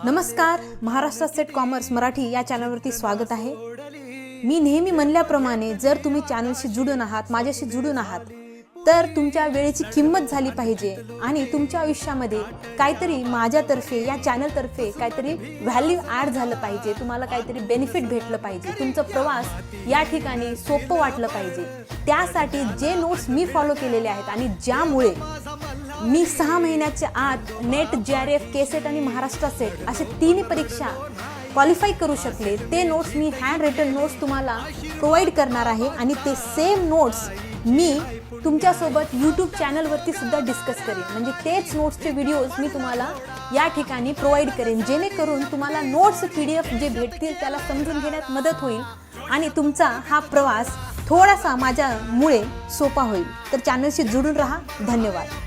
नमस्कार, Maharashtra set commerce Marathi या चॅनलवरती स्वागत आहे। मी नेहमी म्हणल्याप्रमाणे जर तुम्ही चॅनलशी जुडून आहात, माझ्याशी जुडून आहात, तर तुमच्या वेळेची किंमत झाली पाहिजे आणि तुमच्या आयुष्यामध्ये काहीतरी माझ्यातर्फे या चॅनलतर्फे काहीतरी व्हॅल्यू ॲड झालं पाहिजे, तुम्हाला काहीतरी बेनिफिट भेटलं पाहिजे, तुमचा प्रवास या ठिकाणी सोपं वाटलं पाहिजे। त्यासाठी जे नोट्स मी फॉलो केलेले आहेत आणि ज्यामुळे मी 6 महिन्याच्या आत नेट, JRF, केसेट आणि महाराष्ट्र सेट असे 3 परीक्षा क्वालिफाय करू शकले, ते नोट्स मी हँड रिटन नोट्स तुम्हाला प्रोव्हाइड करणार आहे आणि ते सेम नोट्स मी तुमच्यासोबत यूट्यूब चॅनलवरती सुद्धा डिस्कस करेन। म्हणजे तेच नोट्सचे व्हिडिओज मी तुम्हाला या ठिकाणी प्रोव्हाइड करेन, जेणेकरून तुम्हाला नोट्स PDF जे भेटतील त्याला समजून घेण्यात मदत होईल आणि तुमचा हा प्रवास थोडासा माझ्यामुळे सोपा होईल। तर चॅनलशी जुडून राहा। धन्यवाद।